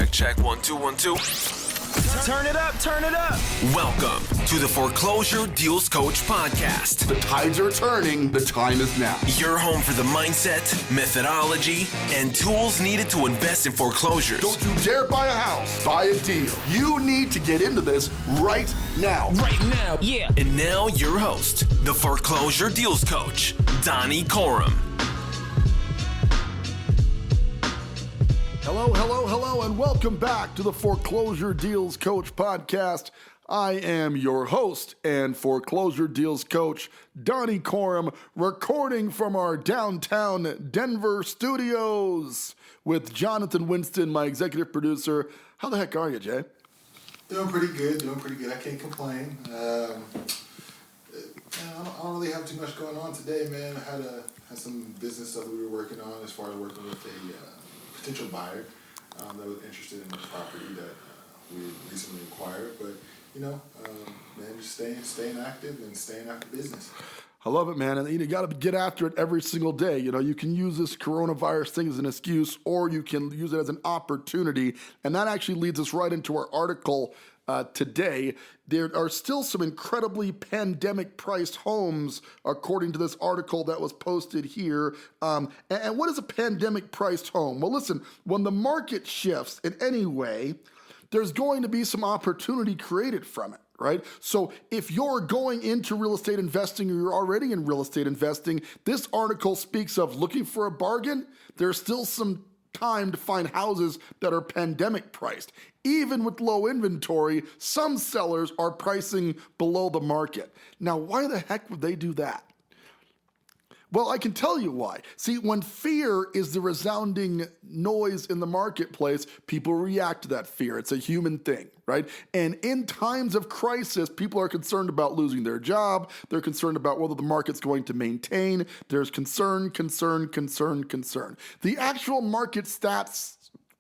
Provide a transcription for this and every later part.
Check, 1, 2, 1, 2. Turn it up, turn it up. Welcome to the Foreclosure Deals Coach podcast. The tides are turning, the time is now. Your home for the mindset, methodology, and tools needed to invest in foreclosures. Don't you dare buy a house, buy a deal. You need to get into this right now. Right now, yeah. And now your host, the Foreclosure Deals Coach, Donny Corum. Hello, and welcome back to the Foreclosure Deals Coach podcast. I am your host and Foreclosure Deals Coach, Donny Corum, recording from our downtown Denver studios with Jonathan Winston, my executive producer. How the heck are you, Jay? Doing pretty good. I can't complain. I don't really have too much going on today, man. I had some business stuff we were working on as far as working with a potential buyer that was interested in the property that we recently acquired. But, man, just staying active and staying after business. I love it, man. And you got to get after it every single day. You can use this coronavirus thing as an excuse, or you can use it as an opportunity. And that actually leads us right into our article today. There are still some incredibly pandemic-priced homes, according to this article that was posted here. And what is a pandemic-priced home? Well, listen, when the market shifts in any way, there's going to be some opportunity created from it, right? So if you're going into real estate investing or you're already in real estate investing, this article speaks of looking for a bargain. There's still some time to find houses that are pandemic priced. Even with low inventory, some sellers are pricing below the market. Now, why the heck would they do that? Well, I can tell you why. See, when fear is the resounding noise in the marketplace, people react to that fear. It's a human thing, right? And in times of crisis, people are concerned about losing their job. They're concerned about whether the market's going to maintain. There's concern. The actual market stats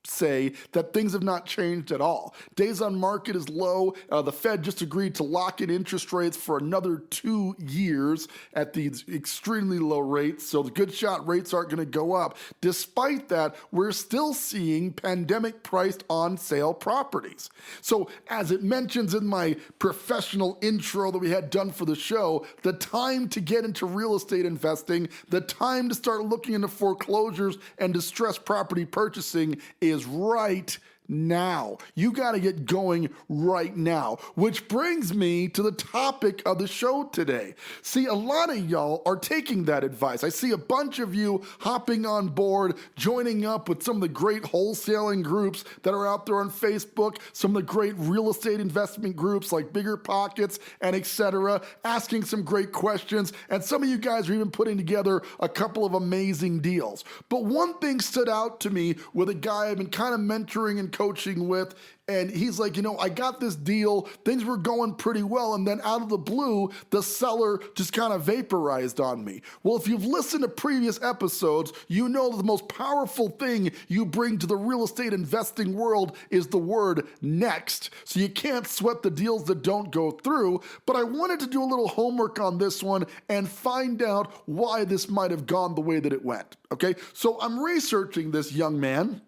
say that things have not changed at all. Days on market is low. The Fed just agreed to lock in interest rates for another 2 years at these extremely low rates. So the good shot rates aren't going to go up. Despite that, we're still seeing pandemic priced on sale properties. So as it mentions in my professional intro that we had done for the show, the time to get into real estate investing, the time to start looking into foreclosures and distressed property purchasing is right now. You got to get going right now, which brings me to the topic of the show today. See, a lot of y'all are taking that advice. I see a bunch of you hopping on board, joining up with some of the great wholesaling groups that are out there on Facebook, some of the great real estate investment groups like Bigger Pockets and etc., asking some great questions, and some of you guys are even putting together a couple of amazing deals. But one thing stood out to me with a guy I've been kind of mentoring and coaching with, and he's like, I got this deal, things were going pretty well, and then out of the blue, the seller just kind of vaporized on me. Well, if you've listened to previous episodes, you know that the most powerful thing you bring to the real estate investing world is the word next. So you can't sweat the deals that don't go through, but I wanted to do a little homework on this one and find out why this might have gone the way that it went, okay? So I'm researching this young man,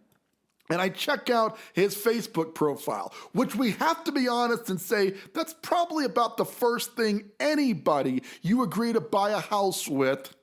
and I check out his Facebook profile, which we have to be honest and say that's probably about the first thing anybody you agree to buy a house with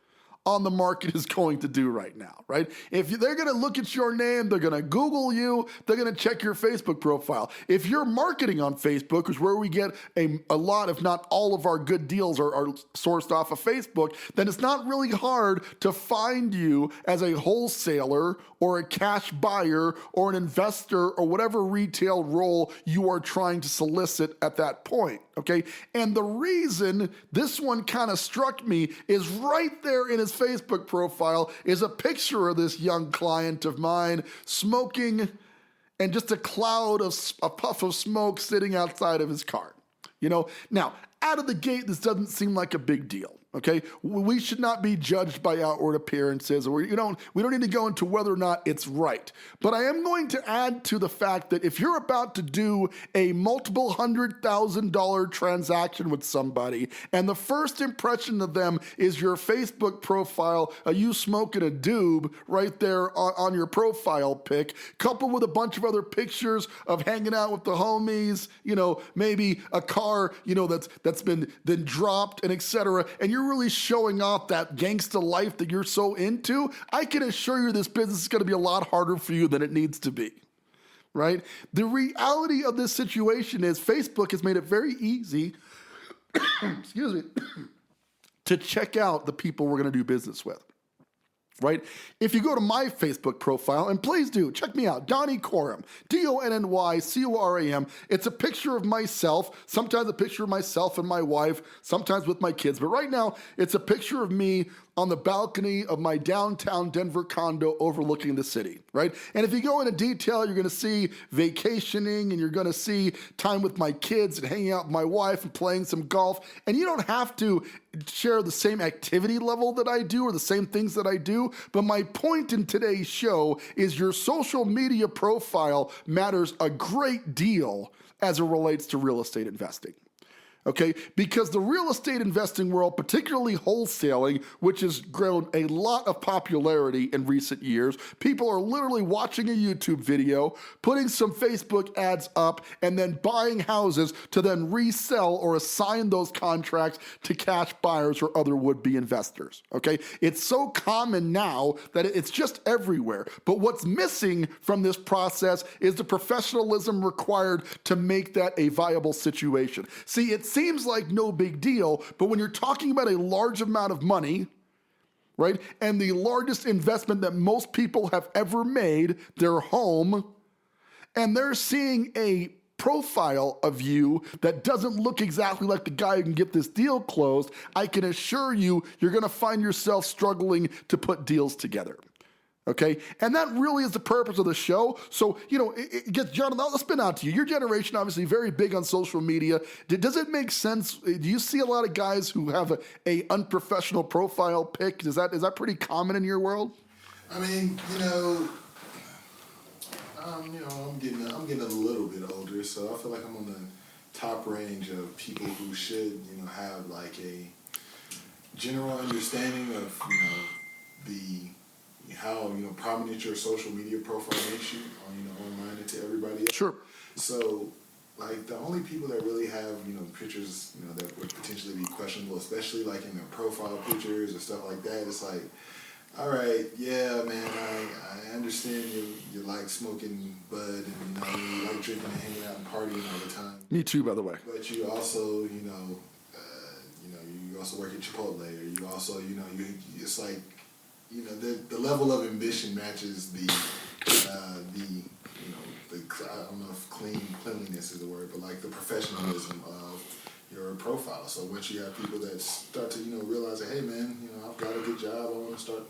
on the market is going to do right now, right? If they're going to look at your name, they're going to Google you, they're going to check your Facebook profile. If you're marketing on Facebook, which is where we get a lot, if not all of our good deals are sourced off of Facebook, then it's not really hard to find you as a wholesaler or a cash buyer or an investor or whatever retail role you are trying to solicit at that point, okay? And the reason this one kind of struck me is right there in his Facebook profile is a picture of this young client of mine smoking and just a puff of smoke sitting outside of his car. Now, out of the gate, this doesn't seem like a big deal, Okay, we should not be judged by outward appearances, or we don't need to go into whether or not it's right. But I am going to add to the fact that if you're about to do a multiple $100,000 transaction with somebody, and the first impression of them is your Facebook profile, you smoking a doob right there on your profile pic, coupled with a bunch of other pictures of hanging out with the homies, maybe a car, that's been dropped and etc. And you're really showing off that gangsta life that you're so into, I can assure you this business is going to be a lot harder for you than it needs to be, right? The reality of this situation is Facebook has made it very easy, excuse me, to check out the people we're going to do business with. Right? If you go to my Facebook profile, and please do, check me out, Donny Coram, DonnyCoram. It's a picture of myself, sometimes a picture of myself and my wife, sometimes with my kids, but right now it's a picture of me on the balcony of my downtown Denver condo overlooking the city, right? And if you go into detail, you're gonna see vacationing, and you're gonna see time with my kids and hanging out with my wife and playing some golf. And you don't have to share the same activity level that I do or the same things that I do, but my point in today's show is your social media profile matters a great deal as it relates to real estate investing. Okay, because the real estate investing world, particularly wholesaling, which has grown a lot of popularity in recent years, people are literally watching a YouTube video, putting some Facebook ads up, and then buying houses to then resell or assign those contracts to cash buyers or other would-be investors. Okay, it's so common now that it's just everywhere. But what's missing from this process is the professionalism required to make that a viable situation. See, it seems like no big deal, but when you're talking about a large amount of money, right, and the largest investment that most people have ever made, their home, and they're seeing a profile of you that doesn't look exactly like the guy who can get this deal closed, I can assure you, you're going to find yourself struggling to put deals together. Okay, and that really is the purpose of the show. So, it gets, John, let's spin out to you. Your generation, obviously, very big on social media. Does it make sense? Do you see a lot of guys who have a unprofessional profile pic? Is that pretty common in your world? I mean, I'm getting a little bit older, so I feel like I'm on the top range of people who should, have like a general understanding of, how prominent your social media profile makes you online and to everybody else. Sure. So like the only people that really have pictures that would potentially be questionable, especially like in their profile pictures or stuff like that, it's like, all right, yeah, man, I understand you like smoking bud and you like drinking and hanging out and partying all the time. Me too, by the way. But you also you also work at Chipotle, or you also it's like. The level of ambition matches the I don't know if cleanliness is the word, but like the professionalism of your profile. So once you have people that start to realize that, hey man, I've got a good job, I want to start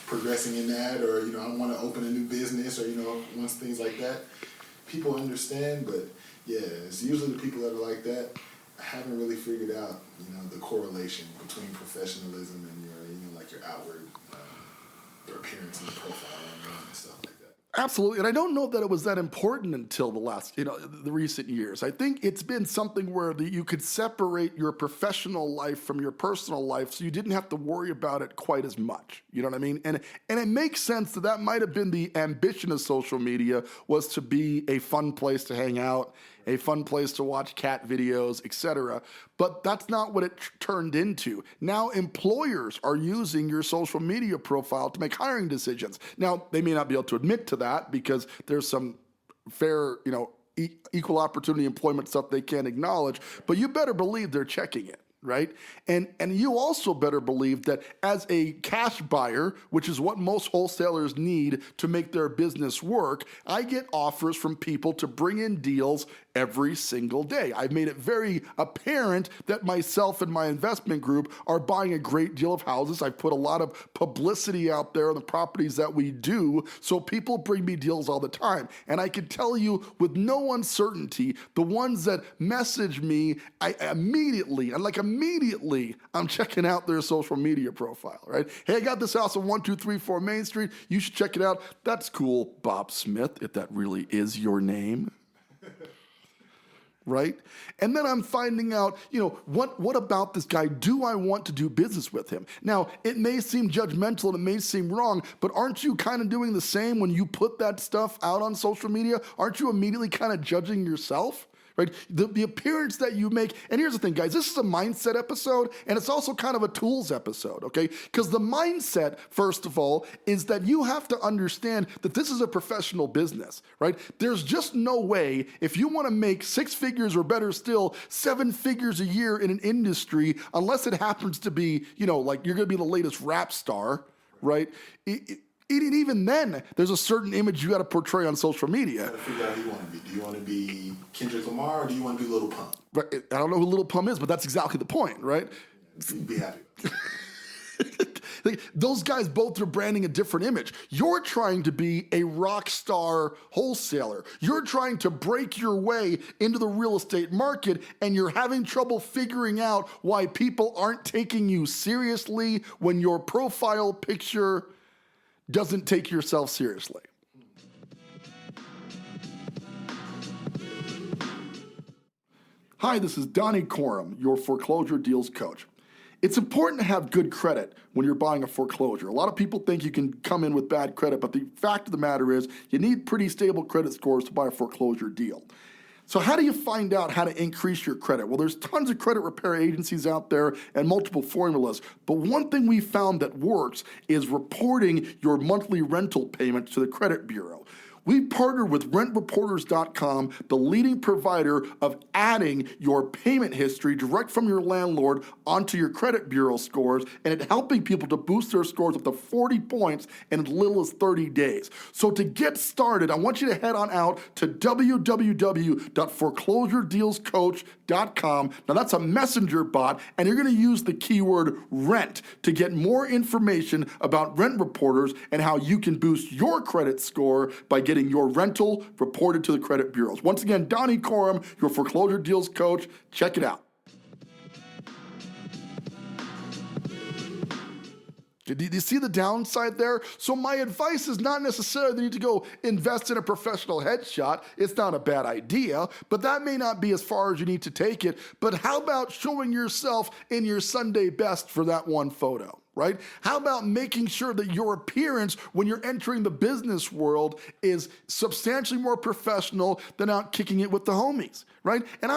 progressing in that, or I want to open a new business, or once things like that, people understand. But yeah, it's usually the people that are like that haven't really figured out the correlation between professionalism and your outward your appearance and profile and stuff like that. Absolutely, and I don't know that it was that important until the recent years. I think it's been something where you could separate your professional life from your personal life, so you didn't have to worry about it quite as much. You know what I mean? And it makes sense that might have been the ambition of social media, was to be a fun place to hang out, a fun place to watch cat videos, etc. But that's not what it turned into. Now employers are using your social media profile to make hiring decisions. Now, they may not be able to admit to that because there's some fair, equal opportunity employment stuff they can't acknowledge, but you better believe they're checking it. Right? And you also better believe that as a cash buyer, which is what most wholesalers need to make their business work, I get offers from people to bring in deals every single day. I've made it very apparent that myself and my investment group are buying a great deal of houses. I've put a lot of publicity out there on the properties that we do, so people bring me deals all the time. And I can tell you with no uncertainty, the ones that message me, I immediately, I'm checking out their social media profile, right? Hey, I got this house on 1234 Main Street. You should check it out. That's cool, Bob Smith, if that really is your name. Right? And then I'm finding out, what about this guy? Do I want to do business with him? Now, it may seem judgmental and it may seem wrong, but aren't you kind of doing the same when you put that stuff out on social media? Aren't you immediately kind of judging yourself? Right? The appearance that you make, and here's the thing, guys, this is a mindset episode, and it's also kind of a tools episode, okay? Because the mindset, first of all, is that you have to understand that this is a professional business, right? There's just no way, if you want to make 6 figures or better still, 7 figures a year in an industry, unless it happens to be, like you're going to be the latest rap star, right? Even then, there's a certain image you got to portray on social media. You got to figure out who you want to be. Do you want to be Kendrick Lamar or do you want to be Lil Pump? Right. I don't know who Lil Pump is, but that's exactly the point, right? Be happy. Those guys both are branding a different image. You're trying to be a rock star wholesaler. You're trying to break your way into the real estate market, and you're having trouble figuring out why people aren't taking you seriously when your profile picture doesn't take yourself seriously. Hi, this is Donny Corum, your foreclosure deals coach. It's important to have good credit when you're buying a foreclosure. A lot of people think you can come in with bad credit, but the fact of the matter is you need pretty stable credit scores to buy a foreclosure deal. So how do you find out how to increase your credit? Well, there's tons of credit repair agencies out there and multiple formulas, but one thing we found that works is reporting your monthly rental payments to the credit bureau. We partnered with rentreporters.com, the leading provider of adding your payment history direct from your landlord onto your credit bureau scores, and it helping people to boost their scores up to 40 points in as little as 30 days. So to get started, I want you to head on out to www.foreclosuredealscoach.com. Now that's a messenger bot, and you're going to use the keyword rent to get more information about Rent Reporters and how you can boost your credit score by getting your rental reported to the credit bureaus. Once again, Donny Corum, your foreclosure deals coach. Check it out. Did you see the downside there? So my advice is not necessarily that you need to go invest in a professional headshot. It's not a bad idea, but that may not be as far as you need to take it. But how about showing yourself in your Sunday best for that one photo? Right? How about making sure that your appearance when you're entering the business world is substantially more professional than out kicking it with the homies, right? And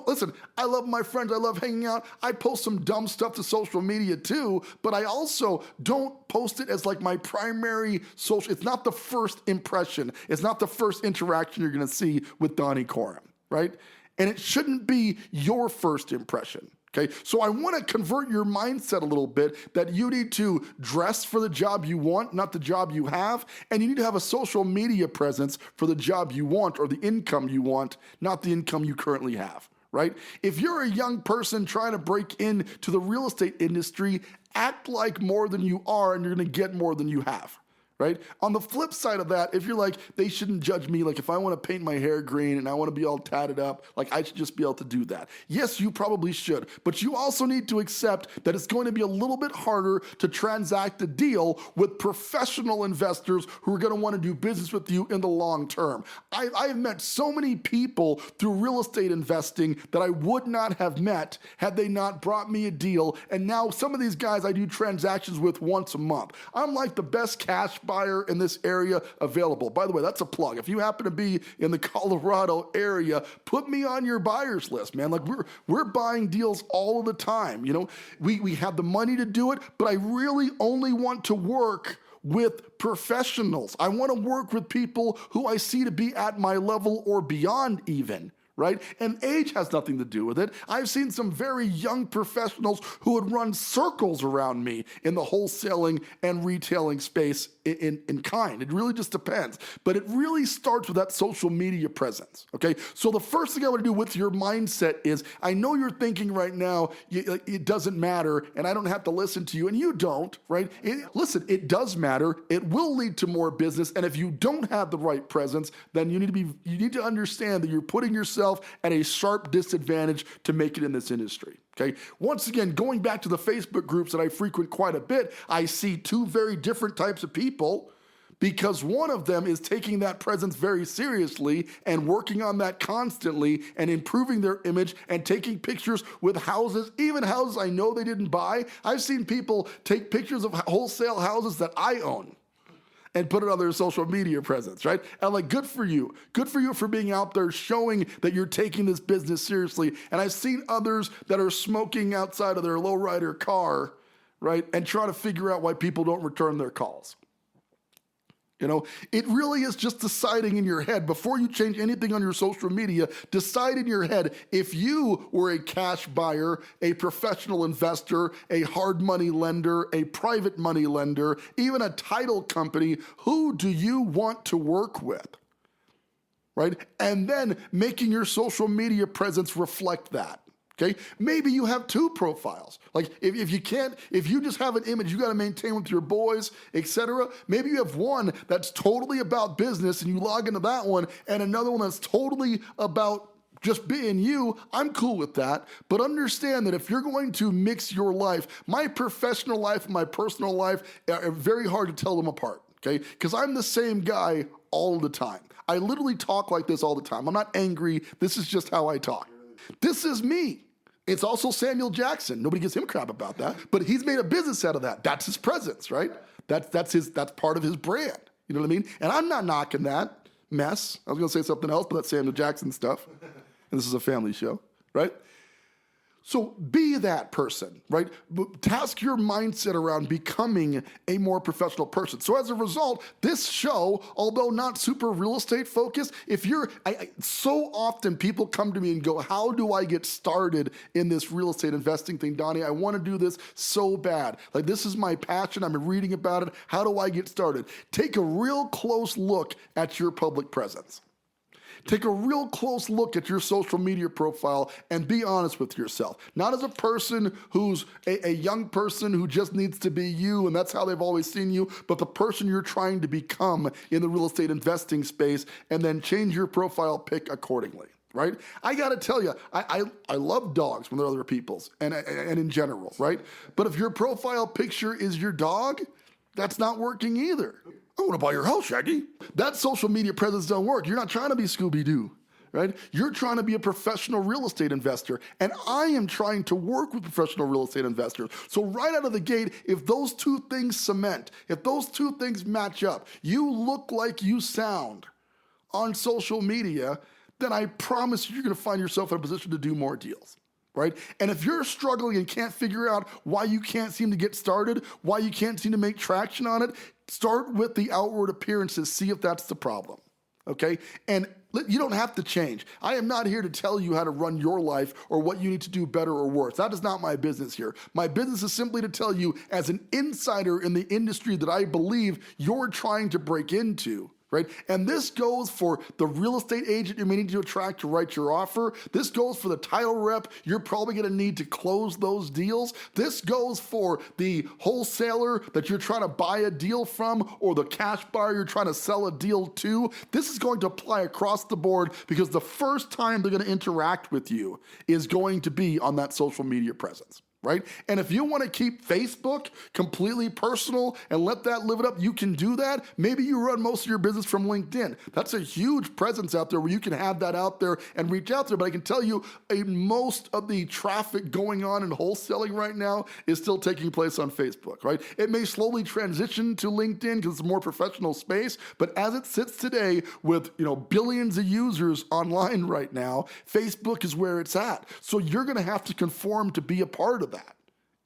listen, I love my friends. I love hanging out. I post some dumb stuff to social media too, but I also don't post it as like my primary social. It's not the first impression. It's not the first interaction you're going to see with Donny Corum, right? And it shouldn't be your first impression. Okay, so I want to convert your mindset a little bit that you need to dress for the job you want, not the job you have, and you need to have a social media presence for the job you want or the income you want, not the income you currently have, right? If you're a young person trying to break into the real estate industry, act like more than you are and you're going to get more than you have. Right? On the flip side of that, if you're like, they shouldn't judge me, like if I want to paint my hair green and I want to be all tatted up, like I should just be able to do that. Yes, you probably should, but you also need to accept that it's going to be a little bit harder to transact a deal with professional investors who are going to want to do business with you in the long term. I've met so many people through real estate investing that I would not have met had they not brought me a deal, and now some of these guys I do transactions with once a month. I'm like the best cash buyer in this area available. By the way, that's a plug. If you happen to be in the Colorado area, put me on your buyers list, man. Like we're buying deals all of the time. You know, we have the money to do it, but I really only want to work with professionals. I want to work with people who I see to be at my level or beyond even. right? And age has nothing to do with it. I've seen some very young professionals who would run circles around me in the wholesaling and retailing space in kind. It really just depends. But it really starts with that social media presence, okay? So the first thing I want to do with your mindset is, I know you're thinking right now, it doesn't matter and I don't have to listen to you, and you don't, right? Listen, it does matter. It will lead to more business, and if you don't have the right presence, then you need to understand that you're putting yourself at a sharp disadvantage to make it in this industry. Okay. Once again, going back to the Facebook groups that I frequent quite a bit, I see two very different types of people, because one of them is taking that presence very seriously and working on that constantly and improving their image and taking pictures with houses, even houses I know they didn't buy. I've seen people take pictures of wholesale houses that I own and put it on their social media presence, right? And like, good for you. Good for you for being out there showing that you're taking this business seriously. And I've seen others that are smoking outside of their lowrider car, right? And trying to figure out why people don't return their calls. You know, it really is just deciding in your head, before you change anything on your social media, decide in your head, if you were a cash buyer, a professional investor, a hard money lender, a private money lender, even a title company, who do you want to work with? Right? And then making your social media presence reflect that. Okay, maybe you have two profiles. Like if you just have an image you got to maintain with your boys, etc. Maybe you have one that's totally about business and you log into that one, and another one that's totally about just being you. I'm cool with that. But understand that if you're going to mix your life, my professional life and my personal life are very hard to tell them apart. Okay, because I'm the same guy all the time. I literally talk like this all the time. I'm not angry. This is just how I talk. This is me. It's also Samuel Jackson. Nobody gives him crap about that, but he's made a business out of that. That's his presence, right? That's part of his brand. You know what I mean? And I'm not knocking that mess. I was going to say something else, but that's Samuel Jackson stuff. And this is a family show, right? So be that person, right? Task your mindset around becoming a more professional person. So as a result, this show, although not super real estate focused, so often people come to me and go, how do I get started in this real estate investing thing, Donny? I want to do this so bad. Like, this is my passion. I'm reading about it. How do I get started? Take a real close look at your public presence. Take a real close look at your social media profile and be honest with yourself. Not as a person who's a young person who just needs to be you and that's how they've always seen you, but the person you're trying to become in the real estate investing space, and then change your profile pic accordingly. Right? I got to tell you, I love dogs when they're other people's and in general, right? But if your profile picture is your dog, that's not working either. I want to buy your house, Shaggy. That social media presence don't work. You're not trying to be Scooby-Doo, right? You're trying to be a professional real estate investor, and I am trying to work with professional real estate investors. So right out of the gate, if those two things cement, if those two things match up, you look like you sound on social media, then I promise you're going to find yourself in a position to do more deals. Right? And if you're struggling and can't figure out why you can't seem to get started, why you can't seem to make traction on it, start with the outward appearances, see if that's the problem. Okay? And you don't have to change. I am not here to tell you how to run your life or what you need to do better or worse. That is not my business here. My business is simply to tell you, as an insider in the industry that I believe you're trying to break into, right? And this goes for the real estate agent you're needing to attract to write your offer. This goes for the title rep you're probably going to need to close those deals. This goes for the wholesaler that you're trying to buy a deal from, or the cash buyer you're trying to sell a deal to. This is going to apply across the board, because the first time they're going to interact with you is going to be on that social media presence. Right? And if you want to keep Facebook completely personal and let that live it up, you can do that. Maybe you run most of your business from LinkedIn. That's a huge presence out there where you can have that out there and reach out there. But I can tell you, most of the traffic going on in wholesaling right now is still taking place on Facebook, right? It may slowly transition to LinkedIn because it's a more professional space, but as it sits today with, billions of users online right now, Facebook is where it's at. So you're going to have to conform to be a part of that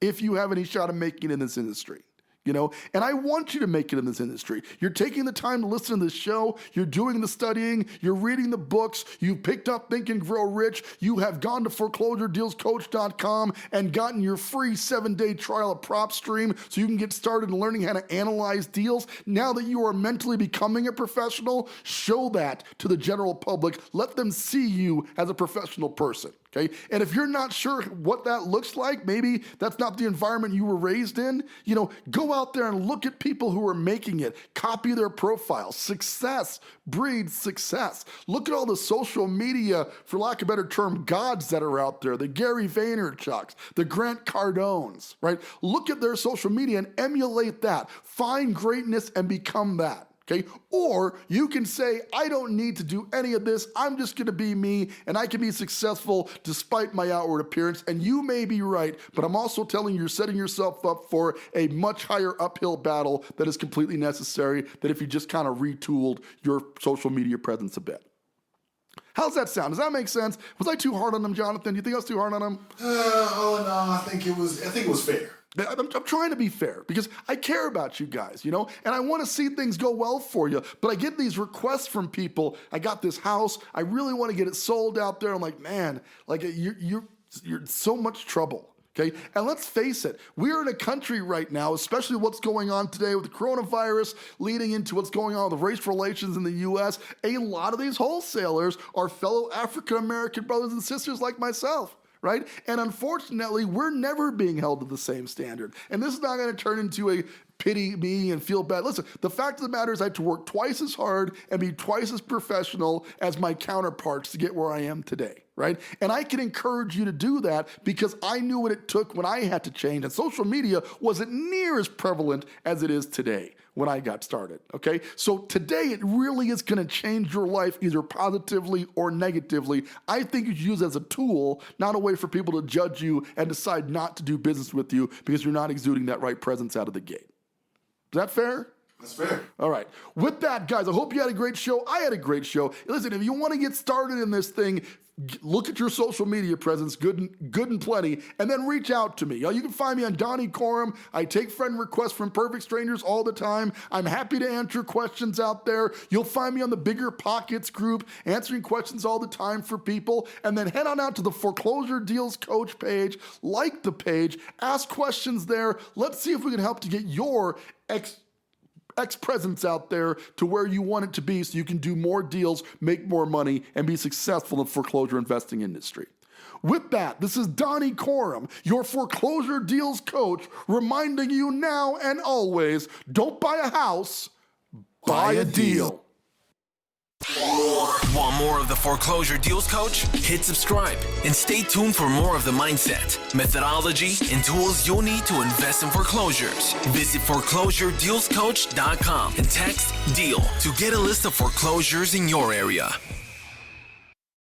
if you have any shot of making it in this industry. And I want you to make it in this industry. You're taking the time to listen to this show. You're doing the studying. You're reading the books. You've picked up Think and Grow Rich. You have gone to foreclosuredealscoach.com and gotten your free 7-day trial of PropStream so you can get started in learning how to analyze deals. Now that you are mentally becoming a professional, show that to the general public. Let them see you as a professional person. Okay. And if you're not sure what that looks like, maybe that's not the environment you were raised in, go out there and look at people who are making it, copy their profiles. Success breeds success. Look at all the social media, for lack of a better term, gods that are out there, the Gary Vaynerchuks, the Grant Cardones, right? Look at their social media and emulate that. Find greatness and become that. Okay? Or you can say, I don't need to do any of this. I'm just going to be me and I can be successful despite my outward appearance. And you may be right, but I'm also telling you, you're setting yourself up for a much higher uphill battle that is completely necessary than if you just kind of retooled your social media presence a bit. How's that sound? Does that make sense? Was I too hard on him, Jonathan? Do you think I was too hard on him? All in all, I think it was fair. I'm trying to be fair because I care about you guys, and I want to see things go well for you. But I get these requests from people. I got this house. I really want to get it sold out there. I'm like, man, you're in so much trouble. Okay. And let's face it, we're in a country right now, especially what's going on today with the coronavirus leading into what's going on with race relations in the U.S. A lot of these wholesalers are fellow African-American brothers and sisters like myself. Right? And unfortunately, we're never being held to the same standard. And this is not going to turn into a pity me and feel bad. Listen, the fact of the matter is I have to work twice as hard and be twice as professional as my counterparts to get where I am today. Right? And I can encourage you to do that because I knew what it took when I had to change. And social media wasn't near as prevalent as it is today when I got started. Okay? So today it really is going to change your life either positively or negatively. I think you should use it as a tool, not a way for people to judge you and decide not to do business with you because you're not exuding that right presence out of the gate. Is that fair? That's fair. All right. With that, guys, I hope you had a great show. I had a great show. Listen, if you want to get started in this thing, look at your social media presence, good and plenty, and then reach out to me. You can find me on Donny Corum. I take friend requests from perfect strangers all the time. I'm happy to answer questions out there. You'll find me on the Bigger Pockets group, answering questions all the time for people. And then head on out to the Foreclosure Deals Coach page, like the page, ask questions there. Let's see if we can help to get your presence out there to where you want it to be so you can do more deals, make more money, and be successful in the foreclosure investing industry. With that, this is Donny Corum, your foreclosure deals coach, reminding you now and always, don't buy a house, buy a deal. Want more of the Foreclosure Deals Coach? Hit subscribe and stay tuned for more of the mindset, methodology, and tools you'll need to invest in foreclosures. Visit foreclosuredealscoach.com and text DEAL to get a list of foreclosures in your area.